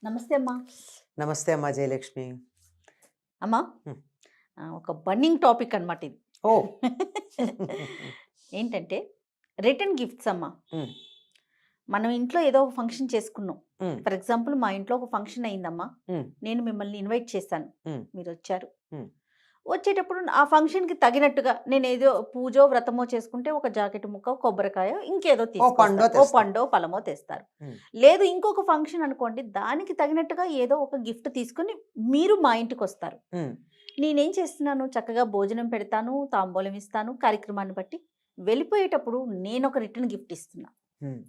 నమస్తే అమ్మా. నమస్తే అమ్మా జయలక్ష్మి. అమ్మా, హ్మ్. ఒక బర్నింగ్ టాపిక్ అనమాట ఇది. ఓ ఏంటంటే రిటర్న్ గిఫ్ట్స్ అమ్మా. హ్మ్. మనం ఇంట్లో ఏదో ఒక ఫంక్షన్ చేసుకున్నాం. హ్మ్. ఫర్ ఎగ్జాంపుల్ మా ఇంట్లో ఒక ఫంక్షన్ అయిందమ్మా. హ్మ్. నేను మిమ్మల్ని ఇన్వైట్ చేశాను. హ్మ్. మీరు వచ్చారు. హ్మ్. వచ్చేటప్పుడు ఆ ఫంక్షన్‌కి తగినట్టుగా నేను ఏదో పూజో, వ్రతమో చేసుకుంటే ఒక జాకెట్ ముక్క, కొబ్బరికాయ ఇంకేదో ఓ పండో తీసుకొస్తారు. ఓ తెస్తాం. పండో, ఫలమో తెస్తారు. హ్మ్. లేదు ఇంకొక ఫంక్షన్ అనుకోండి, దానికి తగినట్టుగా ఏదో ఒక గిఫ్ట్ తీసుకొని మీరు మా ఇంటికొస్తారు. హ్మ్. నేనేం చేస్తున్నాను, చక్కగా భోజనం పెడతాను, తాంబూలం ఇస్తాను, కార్యక్రమాన్ని బట్టి. వెళ్ళిపోయేటప్పుడు నేనొక రిటర్న్ గిఫ్ట్ ఇస్తున్నా. హ్మ్.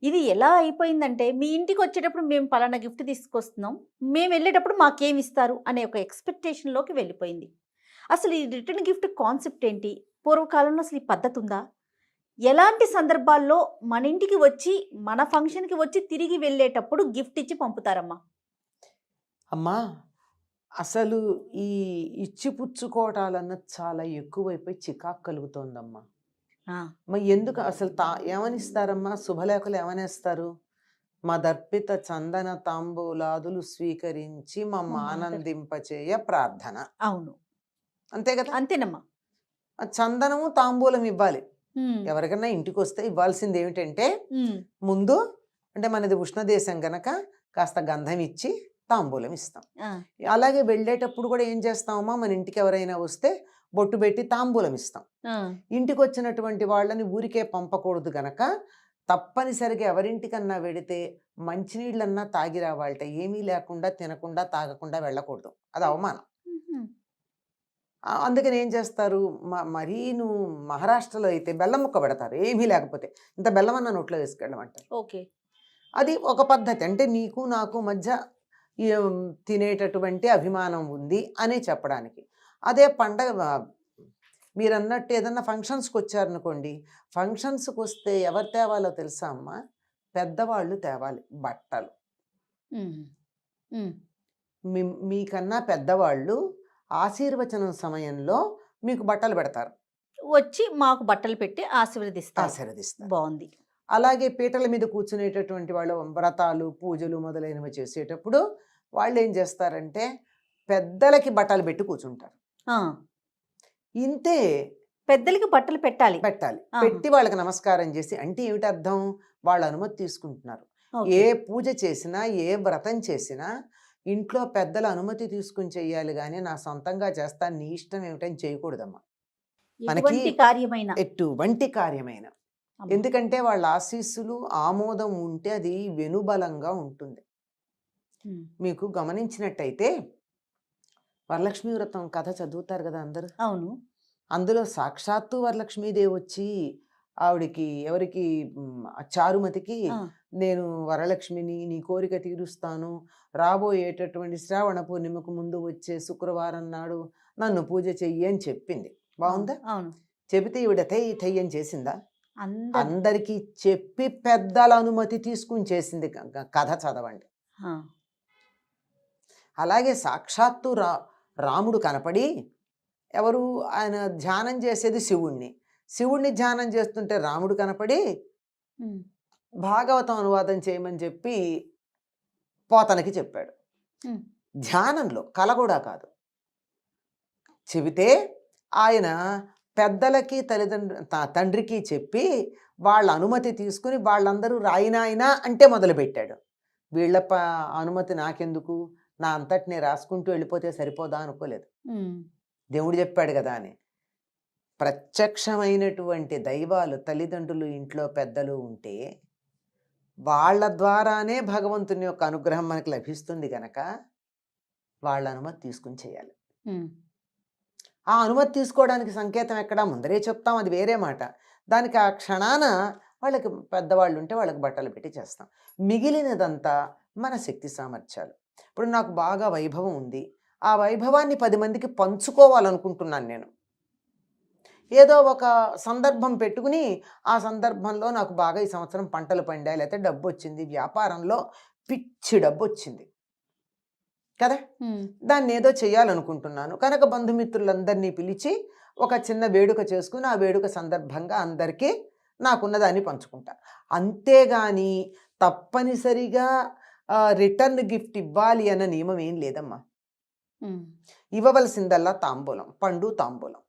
ఇది ఎలా అయిపోయిందంటే, మీ ఇంటికొచ్చేటప్పుడు మేము పలానా గిఫ్ట్ తీసుకొస్తున్నాం. మేమెళ్ళేటప్పుడు మాకేమిస్తారు అనే ఒక ఎక్స్‌పెక్టేషన్‌లోకి వెళ్ళిపోయింది. అసలు ఈ రిటర్న్ గిఫ్ట్ కాన్సెప్ట్ ఏంటి? పూర్వకాలంలో అసలు ఈ పద్ధతుందా? ఎలాంటి సందర్భాల్లో మన ఇంటికి వచ్చి, మన ఫంక్షన్‌కి వచ్చి తిరిగి వెళ్ళేటప్పుడు గిఫ్ట్ ఇచ్చి పంపుతారమ్మా? అమ్మా, అసలు ఈ ఇచ్చిపుచ్చుకోవటాలన్నది చాలా ఎక్కువైపోయి చికాకు కలుగుతోందమ్మా. ఆ! ఎందుకు అసలు ఏమనిస్తారమ్మా? శుభలేఖలు ఏమనేస్తారు? మదర్పిత చందన తాంబూలాదులు స్వీకరించి మమ్మాదర్ మమ్మానందింపచేయ ప్రార్థన. అవును. అంతే కదా! అంతేనమ్మా. ఆ చందనము, తాంబూలం ఇవ్వాలి. హ్మ్. ఎవరికన్నా ఇంటికొస్తే ఇవ్వాల్సిందేమిటంటే, హ్మ్. ముందు అంటే మనది ఉష్ణదేశం గనక కాస్త గంధం ఇచ్చి తాంబూలం ఇస్తాం. ఆ! అలాగే వెళ్ళేటప్పుడు కూడా ఏం చేస్తామమ్మా, మన ఇంటికి ఎవరైనా వస్తే బొట్టు పెట్టి తాంబూలం ఇస్తాం. ఆ! ఇంటికొచ్చినటువంటి వాళ్ళని ఊరికే పంపకూడదు గనక తప్పనిసరిగా ఎవరింటికన్నా వెడితే మంచినీళ్ళన్నా తాగి రావాలట. ఏమీ లేకుండా, తినకుండా, తాగకుండా వెళ్ళకూడదు. అది అవమానం. హుహు. అందుకని ఏం చేస్తారు, మరీను మహారాష్ట్రలో అయితే బెల్లం ముక్క పెడతారు. ఏమీ లేకపోతే. ఇంత బెల్లమన్నా నోట్లో వేసుకెళ్ళమంటారు. ఓకే. అది ఒక పద్ధతి. అంటే నీకు నాకు మధ్య ఈ తినేటటువంటి అభిమానం ఉంది అని చెప్పడానికి. అదే పండగ మీరన్నట్టు ఏదన్నా ఫంక్షన్స్‌కొచ్చారనుకోండి, ఫంక్షన్స్‌కొస్తే ఎవరు తేవాలో తెలుసా అమ్మా? పెద్దవాళ్ళు తేవాలి బట్టలు. హ్మ్. హ్మ్. మీకన్నా పెద్దవాళ్ళు ఆశీర్వచనం సమయంలో మీకు బట్టలు పెడతారు. వచ్చి మాకు బట్టలు పెట్టి ఆశీర్వదిస్తారు. ఆశీర్వదిస్తారు. బావుంది. అలాగే పీటల మీద కూర్చునేటటువంటి వాళ్ళు వ్రతాలు, పూజలు మొదలైనవి చేసేటప్పుడు వాళ్ళేం చేస్తారంటే, పెద్దలకి బట్టలు పెట్టి కూర్చుంటారు. ఆ! ఇంతే పెద్దలకి బట్టలు పెట్టాలి. పెట్టాలి. ఆహా! పెట్టి వాళ్ళకి నమస్కారం చేసి అంటే ఏమిటర్థం? వాళ్ళ అనుమతి తీసుకుంటున్నారు. ఓకే. ఏ పూజ చేసినా, ఏ వ్రతం చేసినా ఇంట్లో పెద్దల అనుమతి తీసుకొని చెయ్యాలి గానీ, నా సొంతంగా చేస్తాను నీ ఇష్టం ఏమిటని చేయకూడదమ్మా. మనకి ఎటువంటి కార్యమైనా. ఎటువంటి కార్యమైన. అమ్మ. ఎందుకంటే వాళ్ళ ఆశీస్సులు, ఆమోదం ఉంటే అది వెనుబలంగా ఉంటుంది. హ్మ్. మీకు గమనించినట్టయితే వరలక్ష్మి వ్రతం కథ చదువుతారు గదా అందరూ. అవును. అందులో సాక్షాత్తు వరలక్ష్మీదేవి వచ్చి ఆవిడకి ఎవరికి చారుమతికి ఆ! నేను వరలక్ష్మిని, నీ కోరిక తీరుస్తాను. రాబోయేటటువంటి శ్రావణ పూర్ణిమకు ముందు వచ్చే శుక్రవారం నాడు నన్ను పూజ చెయ్యి అని చెప్పింది. అవును. బావుందా? అవును. చెబితే ఈవిడ తెయ్ అని చేసిందా? అందరు. అందరికీ చెప్పి పెద్దల అనుమతి తీసుకొని చేసింది. కథ చదవండి. ఆ! అలాగే సాక్షాత్తు రాముడు కనపడి ఎవరు ఆయన ధ్యానం చేసేది శివుణ్ణి. శివుణ్ణి ధ్యానం చేస్తుంటే రాముడు కనపడి హ్మ్. భాగవతం అనువాదం చేయమని చెప్పి పోతనకి చెప్పాడు. హ్మ్. ధ్యానంలో కల కూడా కాదు. చెబితే ఆయన పెద్దలకి తండ్రికి చెప్పి వాళ్ళ అనుమతి తీసుకుని వాళ్ళందరూ రాయినాయనా అంటే మొదలుపెట్టాడు. వీళ్ళ అనుమతి నాకెందుకు? నా అంతట నేను రాసుకుంటూ వెళ్ళిపోతే సరిపోదా అనుకోలేదు. హ్మ్. దేవుడు చెప్పాడు కదా అని. ప్రత్యక్షమైనటువంటి దైవాలు తల్లిదండ్రులు ఇంట్లో పెద్దలు ఉంటే వాళ్ళ ద్వారానే భగవంతుని యొక్క అనుగ్రహం మనకు లభిస్తుంది గనక వాళ్ళ అనుమతి తీసుకుని చేయాలి. హ్మ్. ఆ అనుమతి తీసుకోవడానికి సంకేతం ఎక్కడ? ముందరే చెప్తాం, అది వేరే మాట. దానికి ఆ క్షణాన వాళ్ళకి పెద్దవాళ్ళు ఉంటే వాళ్ళకి బట్టలు పెట్టి చేస్తాం. మిగిలినదంతా మన శక్తి సామర్థ్యాలు. ఇప్పుడు నాకు బాగా వైభవం ఉంది. ఆ వైభవాన్ని 10 మందికి పంచుకోవాలనుకుంటున్నాను నేను. ఏదో ఒక సందర్భం పెట్టుకుని, ఆ సందర్భంలో నాకు బాగా ఈ సంవత్సరం పంటలు పండాయి, లేతే డబ్బొచ్చింది, వ్యాపారంలో పిచ్చి డబ్బొచ్చింది కదా! హ్మ్. దాన్నేదో చేయాలనుకుంటున్నాను. కనుక బంధుమిత్రులందరినీ పిలిచి, ఒక చిన్న వేడుక చేసుకొని, ఆ వేడుక సందర్భంగా అందరికీ నాకున్నదాన్ని పంచుకుంటా. అంతేగాని తప్పనిసరిగా రిటర్న్ గిఫ్ట్ ఇవ్వాలి అన్న నియమం ఏం లేదమ్మా. ఉమ్. ఇవ్వవలసిందల్లా తాంబూలం, పండు తాంబూలం.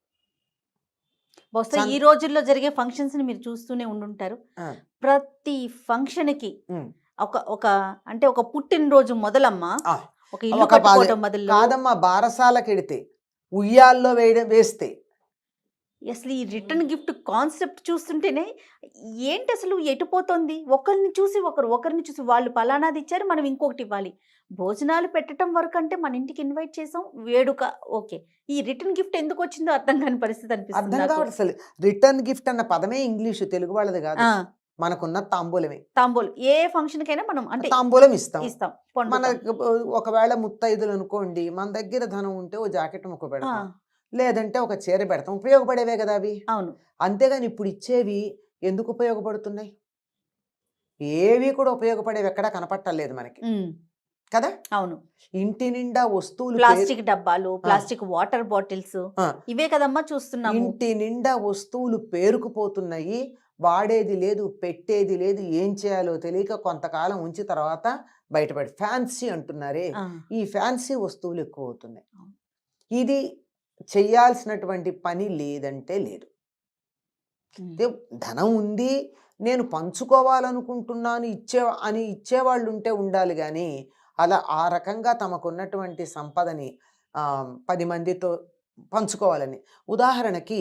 బహుశా సం- ఈ రోజుల్లో జరిగే ఫంక్షన్స్ ని మీరు చూస్తూనే ఉండుంటారు. ఆ, ప్రతి ఫంక్షన్ కి ఉమ్, ఒక ఒక అంటే ఒక పుట్టినరోజు మొదలమ్మా, ఆ, ఒక ఇల్లు ఒక పాది కట్టుకోవటం మొదలు, కాదమ్మా, బారసాలకెడితే, ఉయ్యాల్లో వేస్తే అసలు ఈ రిటర్న్ గిఫ్ట్ కాన్సెప్ట్ చూస్తుంటేనే ఏంటి అసలు ఎటుపోతుంది? ఒకరిని చూసి ఒకరిని చూసి వాళ్ళు పలానాది ఇచ్చారు, మనం ఇంకొకటి ఇవ్వాలి. భోజనాలు పెట్టడం వరకు అంటే మన ఇంటికి ఇన్వైట్ చేసాం, వేడుక ఓకే. ఈ రిటర్న్ గిఫ్ట్ ఎందుకు వచ్చిందో అర్థం కాని పరిస్థితి అనిపిస్తుంది అర్థం నాకు. కావట్లేదు. అసలు రిటర్న్ గిఫ్ట్ అన్న పదమే ఇంగ్లీషు, తెలుగు వాళ్ళది కాదు. ఆ, మనకున్న తాంబూలమే. తాంబూలం ఏ ఫంక్షన్ కైనా మనం అంటే తాంబూలం ఇస్తాం. ఇస్తాం, మన పండుతాం. ఒకవేళ ముత్తైదులు అనుకోండి, మన దగ్గర ధనం ఉంటే ఓ జాకెట్ ముక్క ఆ, పెడతాం, లేదంటే ఒక చీర పెడతాం. ఉపయోగపడేవే కదా అవి. అవును. అంతేగాని ఇప్పుడు ఇచ్చేవి ఎందుకు ఉపయోగపడుతున్నాయి? ఏవి కూడా ఉపయోగపడేవి ఎక్కడా కనపట్టలేదు మనకి ఉమ్, కదా. అవును. ఇంటి నిండా వస్తువులు ప్లాస్టిక్ డబ్బాలు, ప్లాస్టిక్ వాటర్ బాటిల్స్, ఆ, ఇవే కదమ్మా చూస్తున్నాము. ఇంటి నిండా వస్తువులు పేరుకుపోతున్నాయి. వాడేది లేదు, పెట్టేది లేదు, ఏం చేయాలో తెలియక కొంతకాలం ఉంచి తర్వాత బయటపడి ఫ్యాన్సీ అంటున్నారే, ఆ, ఈ ఫ్యాన్సీ వస్తువులు ఎక్కువ అవుతున్నాయి. అవును. ఇది చెయ్యాల్సినటువంటి పని లేదంటే లేదు. ఉమ్, అంటే ధనం ఉంది, నేను పంచుకోవాలనుకుంటున్నాను ఇచ్చేవాళ్ళు ఉంటే ఉండాలి, కానీ అలా ఆ రకంగా తమకున్నటువంటి సంపదని 10 మందితో పంచుకోవాలని. ఉదాహరణకి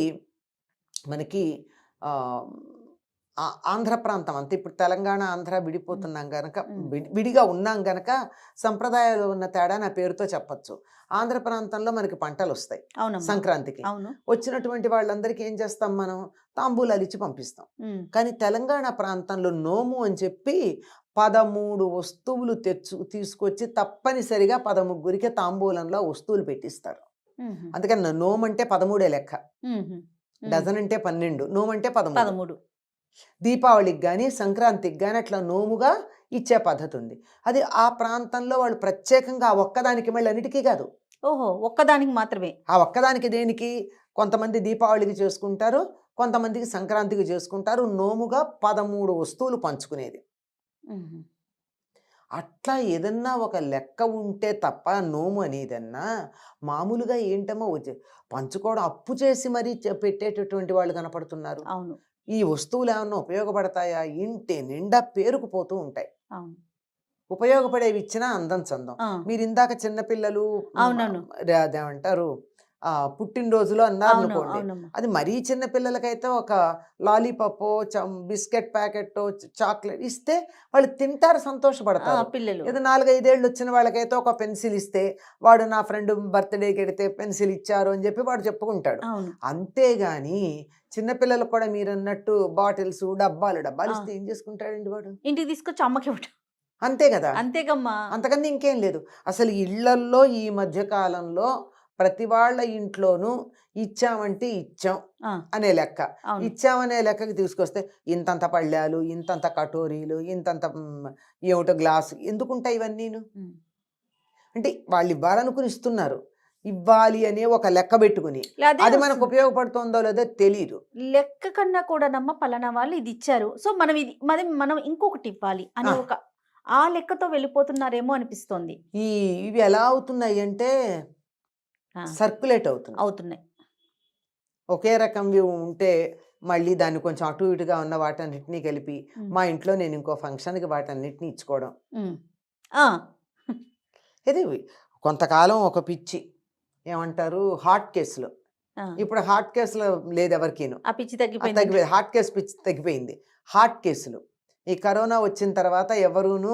మనకి ఆ, ఆంధ్ర ప్రాంతం అంతే, ఇప్పుడు తెలంగాణ ఆంధ్ర విడిపోతున్నాం గనక, విడిగా ఉన్నాం గనక సంప్రదాయాలు ఉన్న తేడా నా పేరుతో చెప్పచ్చు. ఆంధ్ర ప్రాంతంలో మనకి పంటలు వస్తాయి అవునమ్మా, సంక్రాంతికి. అవును. వచ్చినటువంటి వాళ్ళందరికీ ఏం చేస్తాం, మనం తాంబూలాలు ఇచ్చి పంపిస్తాం. ఉమ్, కానీ తెలంగాణ ప్రాంతంలో నోము అని చెప్పి 13 వస్తువులు తీసుకొచ్చి తప్పనిసరిగా 13కి తాంబూలంలో వస్తువులు పెట్టిస్తారు. ఉమ్హు, అందుకని నోము అంటే 13 లెక్క, ఉమ్హు, ఉమ్, డజన్ అంటే 12, నోము అంటే 13. 13. దీపావళికి కానీ సంక్రాంతికి కానీ అట్లా నోముగా ఇచ్చే పద్ధతి ఉంది. అది ఆ ప్రాంతంలో వాళ్ళు ప్రత్యేకంగా ఆ ఒక్కదానికి, మళ్ళీ అన్నిటికీ కాదు, ఓహో, ఒక్కదానికి మాత్రమే. ఆ ఒక్కదానికి దేనికి, కొంతమంది దీపావళికి చేసుకుంటారు, కొంతమందికి సంక్రాంతికి చేసుకుంటారు. నోముగా 13 వస్తువులు పంచుకునేది. ఉమ్హు, అట్లా ఏదన్నా ఒక లెక్క ఉంటే తప్ప నోము అనేదన్నా మామూలుగా ఏంటమ్మో వచ్చి పంచుకోవడం, అప్పు చేసి మరీ పెట్టేటటువంటి వాళ్ళు కనపడుతున్నారు. అవును, ఈ వస్తువులు ఏమన్నా ఉపయోగపడతాయా? ఇంటి నిండా పేరుకుపోతూ ఉంటాయి. అవును. ఉపయోగపడేవి ఇచ్చినా అందం చందం. ఆ, మీరు ఇందాక చిన్నపిల్లలు అవునవును, అదేమంటారు, పుట్టినరోజులు అన్నారు అవును, అనుకోండి, అవునమ్మా. అది మరీ చిన్న పిల్లలకైతే ఒక లాలీపాప్, బిస్కెట్ ప్యాకెట్, చాక్లెట్ ఇస్తే వాళ్ళు తింటారు, ఆ, సంతోషపడతారు. పిల్లలు. ఏదో 4-5 ఏళ్ళు వచ్చిన వాళ్ళకైతే ఒక పెన్సిల్ ఇస్తే, వాడు నా ఫ్రెండ్ బర్త్డేకి వెడితే పెన్సిల్ ఇచ్చారు అని చెప్పి వాడు చెప్పుకుంటాడు. అవును. అంతేగాని చిన్నపిల్లలకు కూడా మీరు అన్నట్టు బాటిల్స్, డబ్బాలు ఆ, ఇస్తే ఏం చేసుకుంటాడండి వాడు? ఇంటికి తీసుకొచ్చి అమ్మకి ఇవ్వటం. అంతే కదా. అంతేగమ్మా. అంతకన్నా ఇంకేం లేదు. అసలు ఇళ్లల్లో ఈ మధ్య కాలంలో ప్రతి వాళ్ళ ఇంట్లోనూ ఇచ్చామంటే ఇచ్చాం ఆ, అనే లెక్క. అవును. ఇచ్చామనే లెక్కకి తీసుకొస్తే ఇంతంత పళ్ళాలు, ఇంతంత కటోరీలు, ఇంతంత ఏమిటో గ్లాసు, ఎందుకుంటాయి ఇవన్నీను? ఉమ్. అంటే వాళ్ళు ఇవ్వాలనుకుని ఇస్తున్నారు, ఇవ్వాలి అనే ఒక లెక్క పెట్టుకుని, అదే అది మనకు వస్తుంది. ఉపయోగపడుతుందో లేదో తెలియదు. లెక్క కన్నా కూడా నమ్మ పలానా వాళ్ళు ఇది ఇచ్చారు, సో మనం ఇది మనం ఇంకొకటి ఇవ్వాలి అని ఆ. ఒక ఆ లెక్కతో వెళ్ళిపోతున్నారేమో అనిపిస్తోంది. ఇవి ఎలా అవుతున్నాయి అంటే ఆ, సర్క్యులేట్ అవుతుంది. అవుతున్నాయి. ఒకే రకంవి ఉంటే మళ్ళీ దాన్ని కొంచెం అటు ఇటుగా ఉన్న వాటన్నిటినీ కలిపి, ఉమ్, మా ఇంట్లో నేను ఇంకో ఫంక్షన్కి వాటన్నిటిని ఇచ్చుకోవడం. ఉమ్. ఆ, ఇది కొంతకాలం ఒక పిచ్చి, ఏమంటారు, హార్ట్ కేసులో. ఆ, ఇప్పుడు హార్ట్ కేసులో లేదు ఎవరికీను, ఆ పిచ్చి తగ్గిపోయింది. తగ్గిపోయింది. హార్ట్ కేసు పిచ్చి తగ్గిపోయింది. హార్ట్ కేసులు ఈ కరోనా వచ్చిన తర్వాత ఎవరూను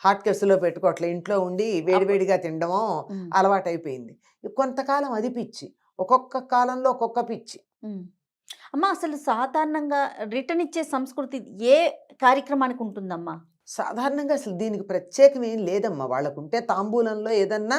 హార్ట్ కేసులో పెట్టుకోవట్లే, ఇంట్లో ఉండి వేడివేడిగా తినడమో ఉమ్, అలవాటైపోయింది. కొంతకాలం అది పిచ్చి, ఒక్కొక్క కాలంలో ఒక్కొక్క పిచ్చి. ఉమ్. అమ్మా, అసలు సాధారణంగా రిటర్న్ ఇచ్చే సంస్కృతి ఏ కార్యక్రమానికి ఉంటుందమ్మా? సాధారణంగా అసలు దీనికి ప్రత్యేకం ఏం లేదమ్మా. వాళ్ళకుంటే తాంబూలంలో ఏదన్నా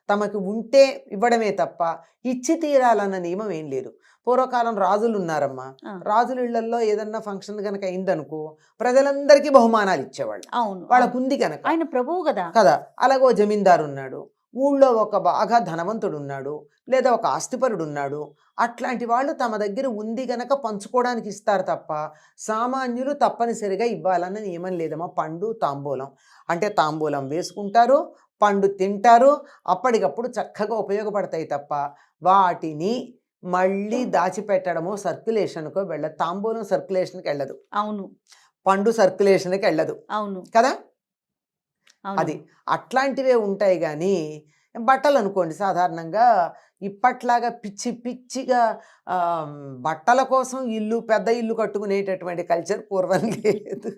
తమకు ఉంటే ఇవ్వడమే తప్ప ఇచ్చి తీరాలన్న నియమం ఏం లేదు. పూర్వకాలం రాజులు ఉన్నారమ్మా, ఆ, రాజుల ఇళ్లలో ఏదన్నా ఫంక్షన్ కనుక అయిందనుకో ప్రజలందరికీ బహుమానాలు ఇచ్చేవాళ్ళు, అవును, అవును. వాళ్ళకు ఉంది కనుక ఆయన ప్రభువు కదా. కదా. అలాగో జమీందారు ఉన్నాడు, ఊళ్ళో ఒక బాగా ధనవంతుడు ఉన్నాడు, లేదా ఒక ఆస్తిపరుడు ఉన్నాడు. అట్లాంటి వాళ్ళు తమ దగ్గర ఉంది గనక పంచుకోవడానికి ఇస్తారు తప్ప, సామాన్యులు తప్పనిసరిగా ఇవ్వాలన్న నియమం లేదమ్మా. పండు, తాంబూలం అంటే తాంబూలం వేసుకుంటారు, పండు తింటారు, అప్పటికప్పుడు చక్కగా ఉపయోగపడతాయి తప్ప, వాటిని మళ్ళీ దాచిపెట్టడమో సర్క్యులేషన్‌కో వెళ్ళదు. తాంబూలం సర్క్యులేషన్‌కి వెళ్ళదు. అవును. పండు సర్క్యులేషన్‌కి వెళ్ళదు. అవును. కదా! అది. అవునమ్మా. అట్లాంటివే ఉంటాయి గానీ, బట్టలనుకోండి సాధారణంగా ఇప్పట్లాగా పిచ్చి పిచ్చిగా బట్టల కోసం పెద్ద ఇల్లు కట్టుకునేటటువంటి కల్చర్ పూర్వం లేదు.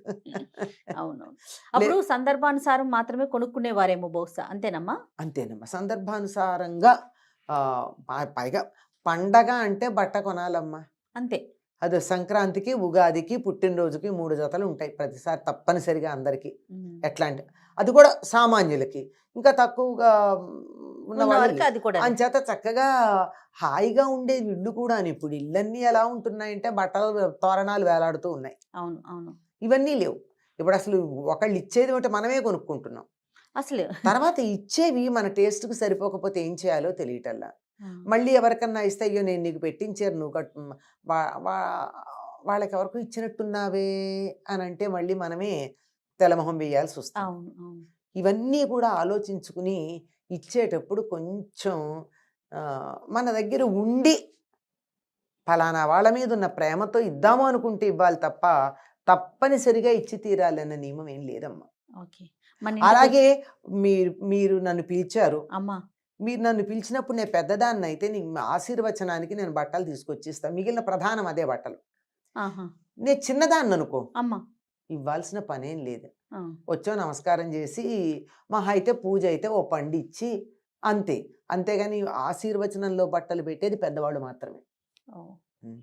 అవునవును. లే అప్పుడు సందర్భానుసారం మాత్రమే కొనుక్కునేవారేమో బహుశా. అంతేనమ్మా? అంతేనమ్మా. సందర్భానుసారంగా పైగా పండగ అంటే బట్ట కొనాలమ్మా. అంతే. అది సంక్రాంతికి, ఉగాదికి, పుట్టినరోజుకి 3 జతలుంటాయి ప్రతిసారి తప్పనిసరిగా అందరికీ. హ్మ్. ఎట్లాంటి అది కూడా సామాన్యులకి. ఇంకా తక్కువగా ఉన్నవాళ్ళు ఉన్నవారికి అది కూడానే. అంచేత చక్కగా హాయిగా ఉండేది ఇల్లు కూడాను. ఇప్పుడు ఇళ్ళన్నీ ఎలా ఉంటున్నాయంటే బట్టలు తోరణాలు వేలాడుతూ ఉన్నాయి. అవును. అవును. ఇవన్నీ లేవు. ఇప్పుడసలు ఒకళ్ళు ఇచ్చేది ఉంటే మనమే కొనుక్కుంటున్నాం. అసలు తర్వాత ఇచ్చేవి మన టేస్ట్‌కి సరిపోకపోతే ఏం చేయాలో తెలియటల్లా. ఆ! మళ్ళీ ఎవరికన్నా ఇస్తే, "అయ్యో! నేను నీకు పెట్టించాను నువ్వు వా వా వాళ్ళకెవరికో ఇచ్చినట్టున్నావే" అనంటే మళ్ళీ మనమే తెల్లమొహం వేయాల్సొస్తుంది. అవును. అవును. ఇవన్నీ కూడా ఆలోచించుకుని ఇచ్చేటప్పుడు కొంచెం మన దగ్గర ఉండి ఫలానా వాళ్ళ మీదున్న ప్రేమతో ఇద్దాము అనుకుంటే ఇవ్వాలి తప్ప, తప్పనిసరిగా ఇచ్చి తీరాలన్న నియమం ఏం లేదమ్మా. ఓకే. మన ఇంటికొచ్చి అలాగే మీరు మీరు నన్ను పిలిచారు. అమ్మా! మీరు నన్ను పిలిచినప్పుడు నేను పెద్దదాన్నయితే నీ ఆశీర్వచనానికి నేను బట్టలు తీసుకొచ్చిస్తా. మిగిలిన ప్రధానం అదే బట్టలు. ఆహా! నేను చిన్నదాన్ననుకో, అమ్మా! ఇవ్వాల్సిన పనేం లేదు. ఆ! వచ్చో నమస్కారం చేసి, మహా అయితే పూజ అయితే ఓ పండిచ్చి అంతే. అంతేగాని ఆశీర్వచనంలో బట్టలు పెట్టేది పెద్దవాళ్ళు మాత్రమే. ఓహ్! హ్మ్.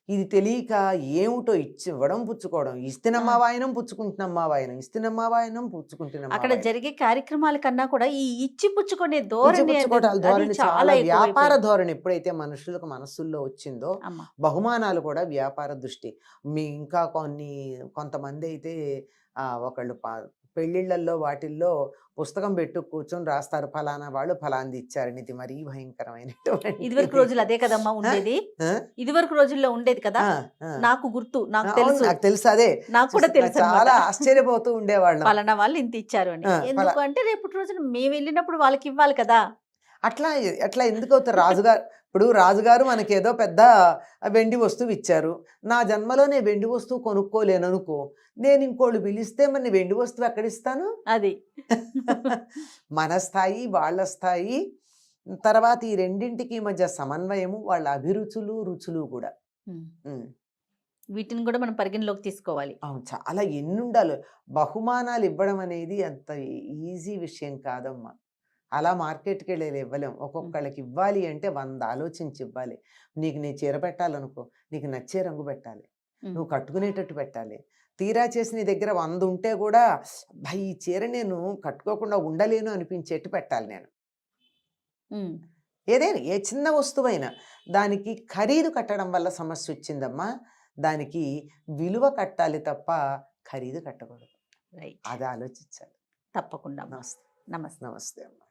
ఇది తెలియక ఏమిటో ఇవ్వడం, పుచ్చుకోవడం. ఆ! ఇస్తినమ్మా వాయనం, పుచ్చుకుంటున్నమ్మా వాయనం. ఇస్తినమ్మా వాయనం, పుచ్చుకుంటున్నమ్మా అక్కడ వాయనం. జరిగే కార్యక్రమాల కన్నా కూడా ఈ ఇచ్చి పుచ్చుకునే ఇచ్చి ధోరణి పుచ్చుకోవటాల అది ధోరణి చాలా చాలా వ్యాపార ఎక్కువైపోయింది. ధోరణి ఎప్పుడైతే మనుషులకు మనస్సుల్లో వచ్చిందో, అమ్మ. బహుమానాలు కూడా వ్యాపార దృష్టి. ఇంకా కొంతమందైతే ఒకళ్ళు పెళ్ళిళ్ళల్లో వాటిల్లో పుస్తకం పెట్టు కూర్చొని రాస్తారు. ఫలానా వాళ్ళు ఫలాంది ఇచ్చారని. ఇది మరీ ఇదివరకు భయంకరమైనటువంటిది. రోజులు అదే కదమ్మా ఆ! ఉండేది. ఆ! ఇదివరకు రోజుల్లో ఉండేది కదా! ఆ! ఆ! నాకు గుర్తు. నాకు అవును. తెలుసు. నాకు తెలుసు అదే. నాకు కూడా తెలుసనమాట. చాలా ఆశ్చర్యపోతూ ఉండేవాళ్ళం. పలానా వాళ్ళు ఇంత ఇచ్చారు అని. ఆ! ఎందుకు అంటే రేపటి రోజున మేమెళ్ళినప్పుడు వాళ్ళకివ్వాలి కదా! అట్లా అట్లా ఎందుకవుతారు రాజుగారు ఇప్పుడు రాజుగారు మనకేదో పెద్ద వెండి వస్తువు ఇచ్చారు. నా జన్మలో నేను వెండి వస్తువు కొనుక్కోలేననుకో, నేను ఇంకోళ్ళు పిలిస్తే మరి నేను వెండి వస్తువు ఎక్కడిస్తాను? అది. మన స్థాయి, వాళ్ళ స్థాయి, తర్వాత ఈ రెండింటికి మధ్య సమన్వయము, వాళ్ళ అభిరుచులు, రుచులు కూడా. హ్మ్. హ్మ్. వీటిని కూడా మనం పరిగణలోకి తీసుకోవాలి. అవును. చాలా ఎన్నుండాలో. బహుమానాలు ఇవ్వడం అనేది అంత ఈజీ విషయం కాదమ్మా. అలా మార్కెట్‌కెళ్ళి ఇవ్వలేం. హ్మ్. ఒక్కొక్కళ్ళకి ఇవ్వాలి అంటే 100 ఆలోచించి ఇవ్వాలి. నీకు నీ చీర పెట్టాలనుకో, నీకు నచ్చే రంగు పెట్టాలి. హ్మ్. నువ్వు కట్టుకునేటట్టు పెట్టాలి. తీరా చేసి నీ దగ్గర 100 ఉంటే కూడా, అబ్బా! ఈ చీర నేను కట్టుకోకుండా ఉండలేను అనిపించేట్టు పెట్టాలి నేను. హ్మ్. ఏదైనా ఏ చిన్న వస్తువైనా దానికి ఖరీదు కట్టడం వల్ల సమస్యొచ్చిందమ్మా. దానికి విలువ కట్టాలి తప్ప ఖరీదు కట్టకూడదు. రైట్. అది ఆలోచించాలి. తప్పకుండా అమ్మా. నమస్తే. నమస్తే. నమస్తే అమ్మా.